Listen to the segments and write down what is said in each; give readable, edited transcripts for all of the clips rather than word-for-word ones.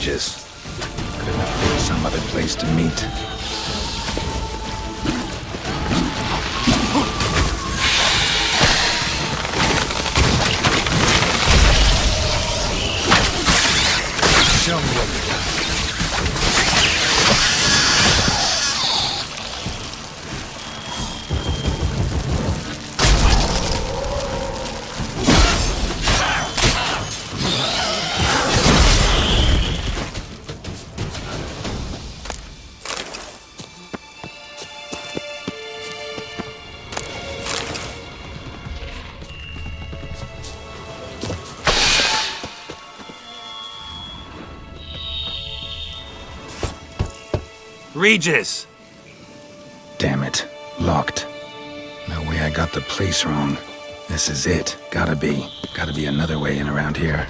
Regis. Could have picked some other place to meet. Show me what you got. Regis! Damn it. Locked. No way I got the place wrong. This is it. Gotta be. Gotta be another way in around here.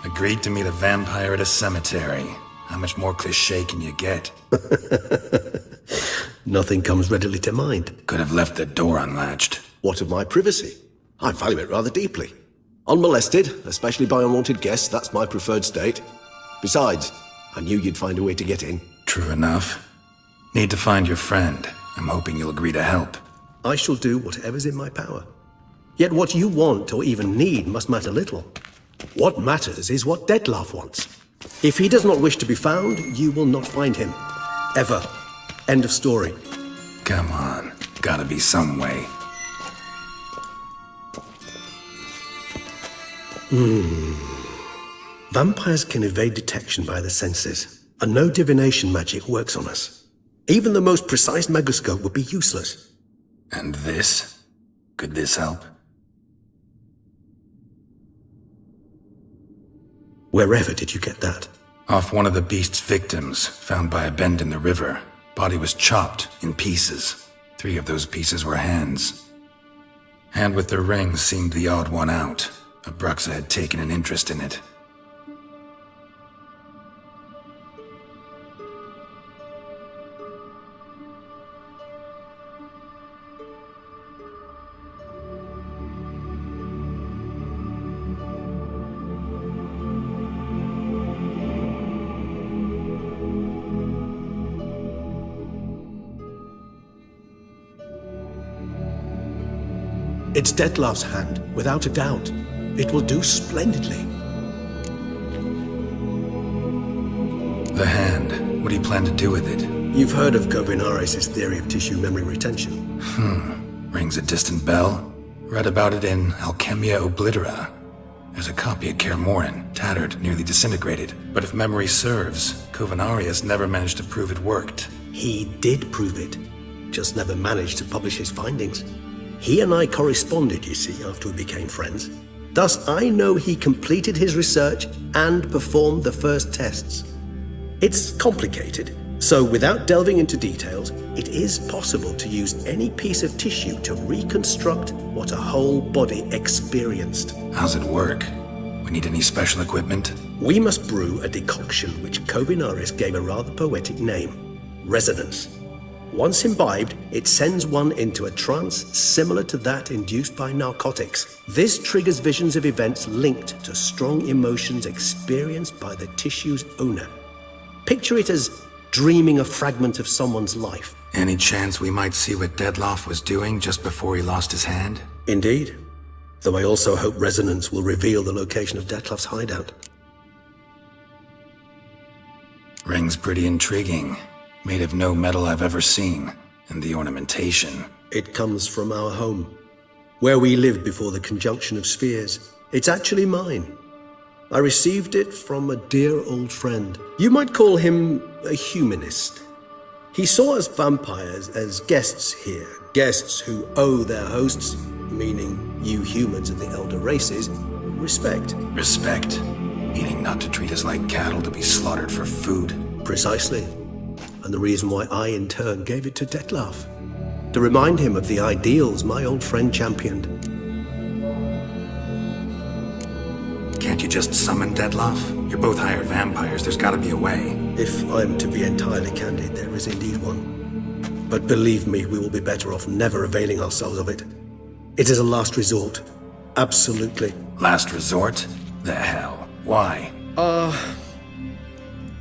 Agreed to meet a vampire at a cemetery. How much more cliché can you get? Nothing comes readily to mind. Could have left the door unlatched. What of my privacy? I value it rather deeply. Unmolested, especially by unwanted guests, that's my preferred state. Besides, I knew you'd find a way to get in. True enough. Need to find your friend. I'm hoping you'll agree to help. I shall do whatever's in my power. Yet what you want or even need must matter little. What matters is what Dettlaff wants. If he does not wish to be found, you will not find him. Ever. End of story. Come on. Gotta be some way. Vampires can evade detection by the senses, and no divination magic works on us. Even the most precise megascope would be useless. And this? Could this help? Wherever did you get that? Off one of the beast's victims, found by a bend in the river. Body was chopped in pieces. 3 of those pieces were hands. Hand with the ring seemed the odd one out. Abruxa had taken an interest in it. It's Dettlaff's hand, without a doubt. It will do splendidly. The hand. What do you plan to do with it? You've heard of Kovinaris' theory of tissue memory retention. Rings a distant bell? Read about it in Alchemia Oblitera. There's a copy at Kaer Morhen, tattered, nearly disintegrated. But if memory serves, Kovinaris never managed to prove it worked. He did prove it, just never managed to publish his findings. He and I corresponded, you see, after we became friends. Thus, I know he completed his research and performed the first tests. It's complicated, so without delving into details, it is possible to use any piece of tissue to reconstruct what a whole body experienced. How's it work? We need any special equipment? We must brew a decoction which Kovinaris gave a rather poetic name: resonance. Once imbibed, it sends one into a trance similar to that induced by narcotics. This triggers visions of events linked to strong emotions experienced by the tissue's owner. Picture it as dreaming a fragment of someone's life. Any chance we might see what Dettlaff was doing just before he lost his hand? Indeed. Though I also hope resonance will reveal the location of Dettlaff's hideout. Ring's pretty intriguing. Made of no metal I've ever seen. And the ornamentation. It comes from our home, where we lived before the conjunction of spheres. It's actually mine. I received it from a dear old friend. You might call him a humanist. He saw us vampires as guests here, guests who owe their hosts, meaning you humans and the elder races, respect. Respect? Meaning not to treat us like cattle to be slaughtered for food? Precisely. And the reason why I, in turn, gave it to Dettlaff. To remind him of the ideals my old friend championed. Can't you just summon Dettlaff? You're both hired vampires, there's gotta be a way. If I'm to be entirely candid, there is indeed one. But believe me, we will be better off never availing ourselves of it. It is a last resort. Absolutely. Last resort? The hell? Why?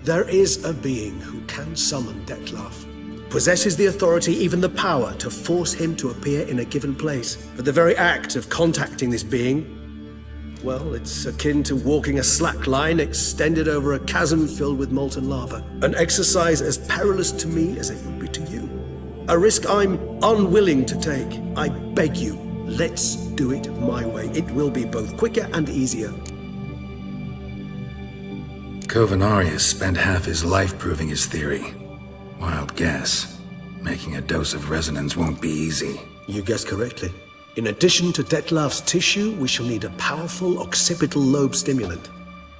There is a being who can summon Dettlaff. Possesses the authority, even the power, to force him to appear in a given place. But the very act of contacting this being, well, it's akin to walking a slack line extended over a chasm filled with molten lava. An exercise as perilous to me as it would be to you. A risk I'm unwilling to take. I beg you, let's do it my way. It will be both quicker and easier. Kovinaris spent half his life proving his theory. Wild guess. Making a dose of resonance won't be easy. You guessed correctly. In addition to Dettlaff's tissue, we shall need a powerful occipital lobe stimulant.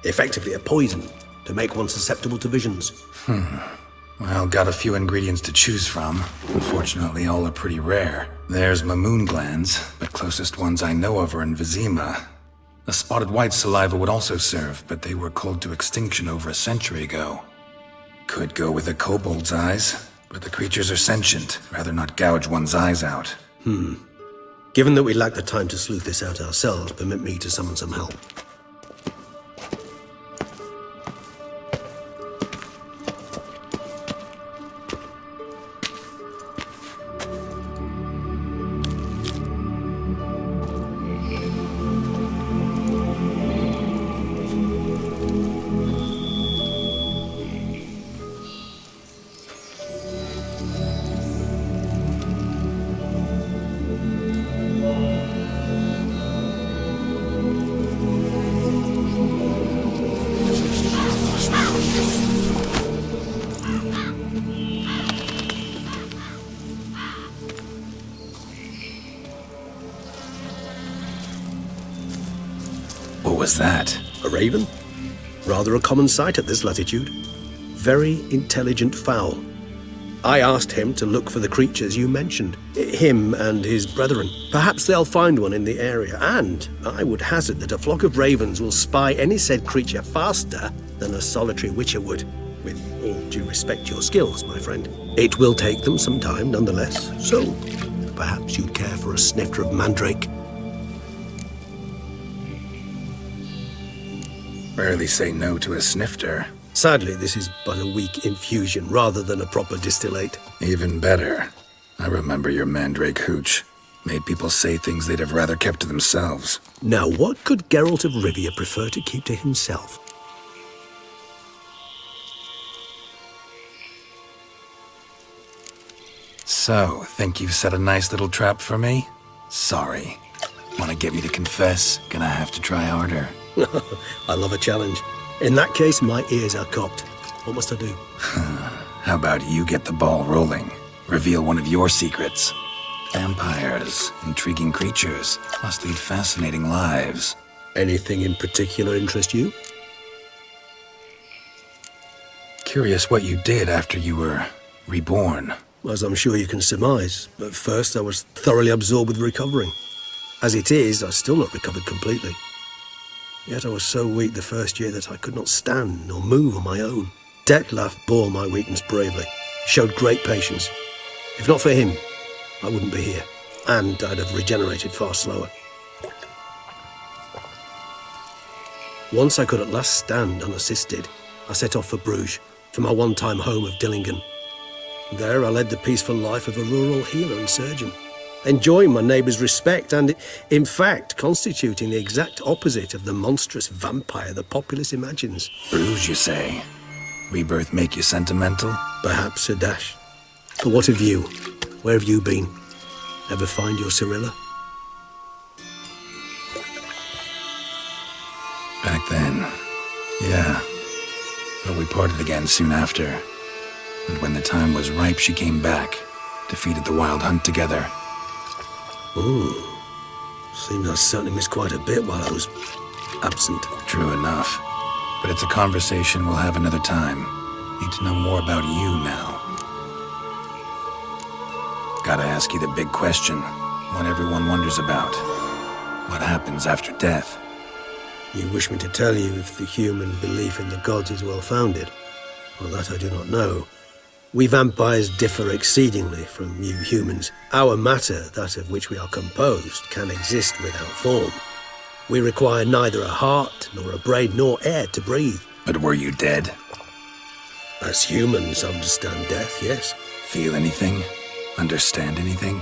Effectively a poison, to make one susceptible to visions. Well, got a few ingredients to choose from. Unfortunately, all are pretty rare. There's Mamoon glands, but closest ones I know of are in Vizima. The spotted white saliva would also serve, but they were cold to extinction over a century ago. Could go with a kobold's eyes, but the creatures are sentient. Rather not gouge one's eyes out. Given that we lack the time to sleuth this out ourselves, permit me to summon some help. What was that? A raven? Rather a common sight at this latitude. Very intelligent fowl. I asked him to look for the creatures you mentioned. Him and his brethren. Perhaps they'll find one in the area, and I would hazard that a flock of ravens will spy any said creature faster than a solitary witcher would. With all due respect to your skills, my friend. It will take them some time, nonetheless. So, perhaps you'd care for a snifter of mandrake. Rarely say no to a snifter. Sadly, this is but a weak infusion rather than a proper distillate. Even better. I remember your mandrake hooch. Made people say things they'd have rather kept to themselves. Now, what could Geralt of Rivia prefer to keep to himself? So, think you've set a nice little trap for me? Sorry. Want to get me to confess? Gonna have to try harder. I love a challenge. In that case, my ears are cocked. What must I do? How about you get the ball rolling? Reveal one of your secrets. Vampires, intriguing creatures, must lead fascinating lives. Anything in particular interest you? Curious what you did after you were reborn. As I'm sure you can surmise, at first I was thoroughly absorbed with recovering. As it is, I've still not recovered completely. Yet I was so weak the first year that I could not stand or move on my own. Detlef bore my weakness bravely, showed great patience. If not for him, I wouldn't be here, and I'd have regenerated far slower. Once I could at last stand unassisted, I set off for Bruges, for my one-time home of Dillingen. There I led the peaceful life of a rural healer and surgeon, enjoying my neighbours' respect and, in fact, constituting the exact opposite of the monstrous vampire the populace imagines. Bruges, you say? Rebirth make you sentimental? Perhaps a dash. But what of you? Where have you been? Ever find your Cyrilla? Back then, yeah. But we parted again soon after. And when the time was ripe, she came back, defeated the Wild Hunt together. Seems I certainly missed quite a bit while I was absent. True enough. But it's a conversation we'll have another time. Need to know more about you now. Gotta ask you the big question, one everyone wonders about. What happens after death? You wish me to tell you if the human belief in the gods is well-founded? Well, that I do not know. We vampires differ exceedingly from you humans. Our matter, that of which we are composed, can exist without form. We require neither a heart, nor a brain, nor air to breathe. But were you dead? As humans understand death, yes. Feel anything? Understand anything?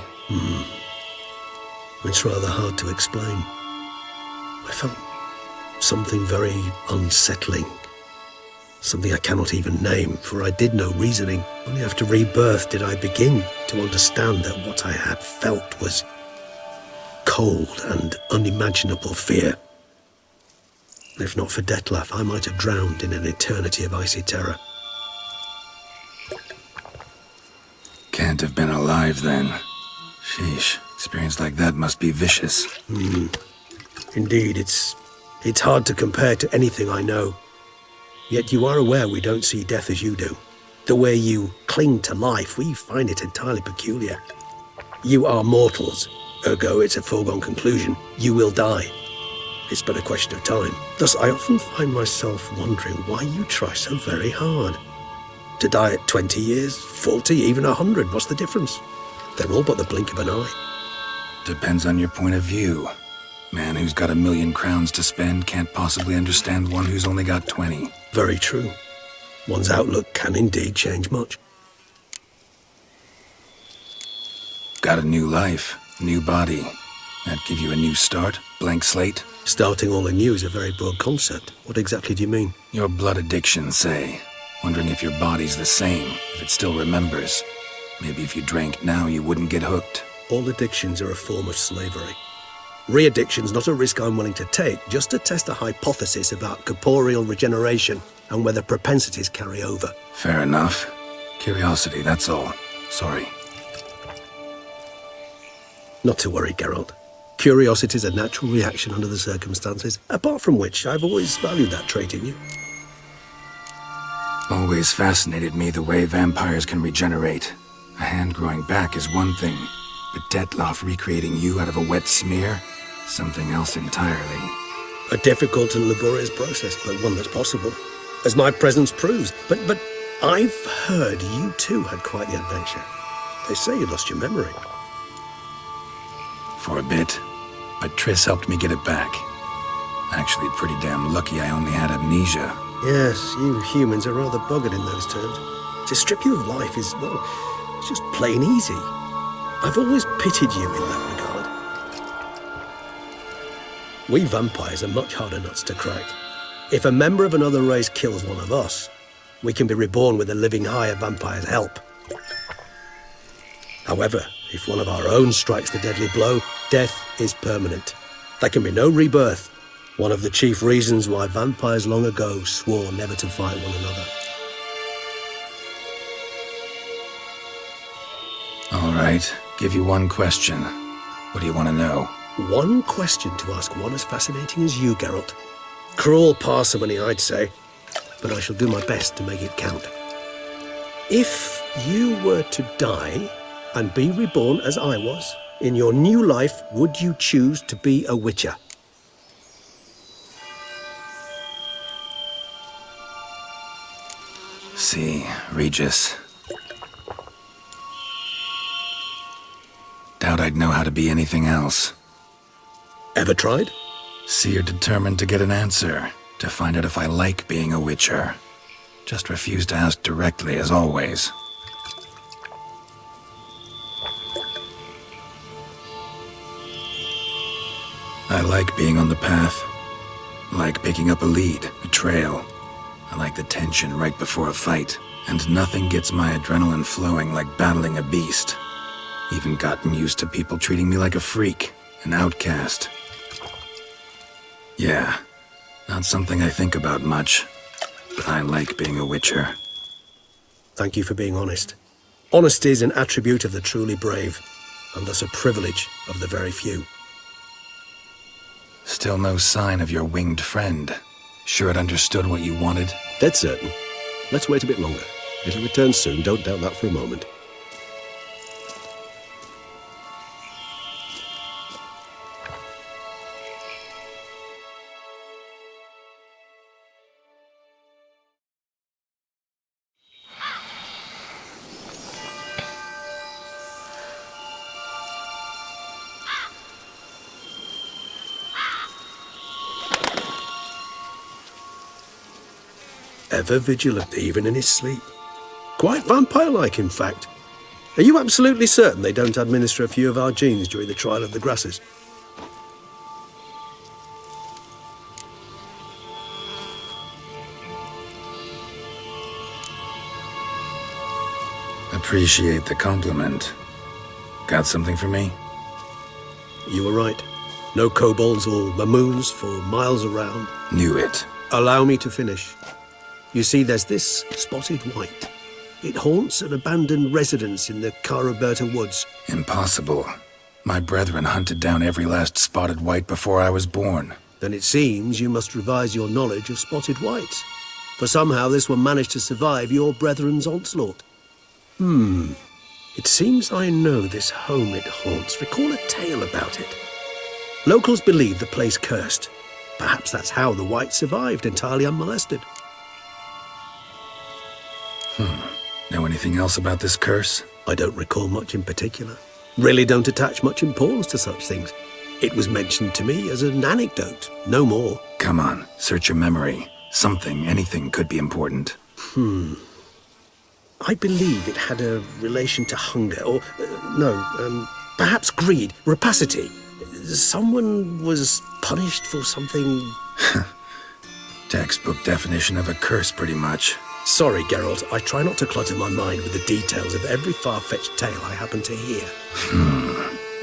It's rather hard to explain. I felt something very unsettling. Something I cannot even name, for I did no reasoning. Only after rebirth did I begin to understand that what I had felt was cold and unimaginable fear. If not for Detlef, I might have drowned in an eternity of icy terror. Can't have been alive then. Sheesh, experience like that must be vicious. Indeed, it's hard to compare to anything I know. Yet you are aware we don't see death as you do. The way you cling to life, we find it entirely peculiar. You are mortals, ergo it's a foregone conclusion. You will die. It's but a question of time. Thus, I often find myself wondering why you try so very hard. To die at 20 years, 40, even 100, what's the difference? They're all but the blink of an eye. Depends on your point of view. Man who's got 1,000,000 crowns to spend can't possibly understand one who's only got 20. Very true. One's outlook can indeed change much. Got a new life, new body. That give you a new start, blank slate? Starting all anew is a very broad concept. What exactly do you mean? Your blood addiction, say. Wondering if your body's the same, if it still remembers. Maybe if you drank now, you wouldn't get hooked. All addictions are a form of slavery. Re-addiction's not a risk I'm willing to take, just to test a hypothesis about corporeal regeneration and whether propensities carry over. Fair enough. Curiosity, that's all. Sorry. Not to worry, Geralt. Curiosity's a natural reaction under the circumstances, apart from which I've always valued that trait in you. Always fascinated me the way vampires can regenerate. A hand growing back is one thing, but Detlef recreating you out of a wet smear? Something else entirely. A difficult and laborious process, but one that's possible, as my presence proves. But I've heard you too had quite the adventure. They say you lost your memory. For a bit, but Triss helped me get it back. Actually, pretty damn lucky I only had amnesia. Yes, you humans are rather buggered in those terms. To strip you of life is, well, it's just plain easy. I've always pitied you in that regard. We vampires are much harder nuts to crack. If a member of another race kills one of us, we can be reborn with a living higher vampire's help. However, if one of our own strikes the deadly blow, death is permanent. There can be no rebirth. One of the chief reasons why vampires long ago swore never to fight one another. All right, give you one question. What do you want to know? One question to ask one as fascinating as you, Geralt. Cruel parsimony, I'd say, but I shall do my best to make it count. If you were to die and be reborn as I was, in your new life, would you choose to be a witcher? See, Regis. Doubt I'd know how to be anything else. Ever tried? See, you're determined to get an answer, to find out if I like being a witcher. Just refuse to ask directly, as always. I like being on the path. I like picking up a lead, a trail. I like the tension right before a fight. And nothing gets my adrenaline flowing like battling a beast. Even gotten used to people treating me like a freak, an outcast. Yeah, not something I think about much, but I like being a witcher. Thank you for being honest. Honesty is an attribute of the truly brave, and thus a privilege of the very few. Still no sign of your winged friend. Sure it understood what you wanted? Dead certain. Let's wait a bit longer. It'll return soon, don't doubt that for a moment. Ever vigilant, even in his sleep. Quite vampire-like, in fact. Are you absolutely certain they don't administer a few of our genes during the trial of the grasses? Appreciate the compliment. Got something for me? You were right. No kobolds or mamoons for miles around. Knew it. Allow me to finish. You see, there's this spotted white. It haunts an abandoned residence in the Caraberta woods. Impossible. My brethren hunted down every last spotted white before I was born. Then it seems you must revise your knowledge of spotted whites. For somehow this one managed to survive your brethren's onslaught. It seems I know this home it haunts. Recall a tale about it. Locals believe the place cursed. Perhaps that's how the white survived entirely unmolested. Know anything else about this curse? I don't recall much in particular. Really don't attach much importance to such things. It was mentioned to me as an anecdote, no more. Come on, search your memory. Something, anything could be important. I believe it had a relation to hunger, or, perhaps greed, rapacity. Someone was punished for something... Textbook definition of a curse, pretty much. Sorry, Geralt, I try not to clutter my mind with the details of every far-fetched tale I happen to hear.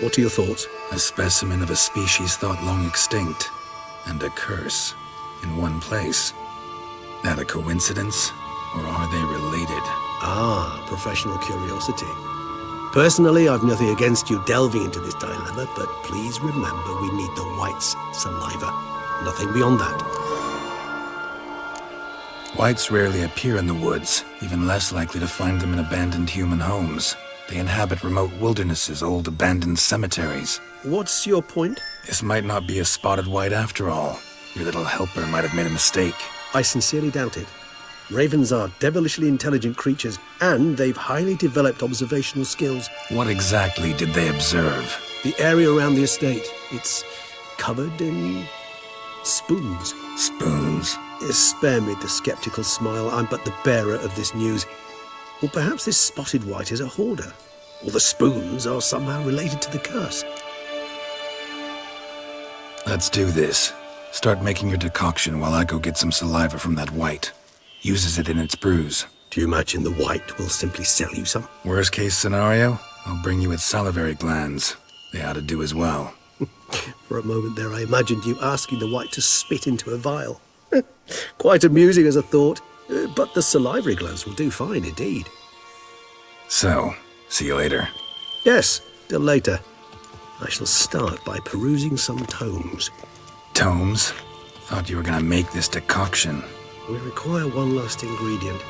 What are your thoughts? A specimen of a species thought long extinct, and a curse, in one place. That a coincidence, or are they related? Ah, professional curiosity. Personally, I've nothing against you delving into this dilemma, but please remember we need the white's saliva. Nothing beyond that. Whites rarely appear in the woods, even less likely to find them in abandoned human homes. They inhabit remote wildernesses, old abandoned cemeteries. What's your point? This might not be a spotted white after all. Your little helper might have made a mistake. I sincerely doubt it. Ravens are devilishly intelligent creatures, and they've highly developed observational skills. What exactly did they observe? The area around the estate, it's covered in spoons. Spoons? Spare me the skeptical smile. I'm but the bearer of this news. Or perhaps this spotted white is a hoarder. Or the spoons are somehow related to the curse. Let's do this. Start making your decoction while I go get some saliva from that white. Uses it in its brews. Do you imagine the white will simply sell you some? Worst case scenario, I'll bring you its salivary glands. They ought to do as well. For a moment there, I imagined you asking the white to spit into a vial. Quite amusing as a thought, but the salivary glands will do fine indeed. So, see you later. Yes, till later. I shall start by perusing some tomes. Tomes? Thought you were gonna make this decoction. We require one last ingredient.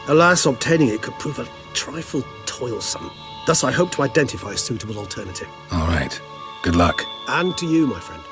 Alas, obtaining it could prove a trifle toilsome. Thus, I hope to identify a suitable alternative. All right. Good luck. And to you, my friend.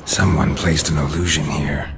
Someone placed an illusion here.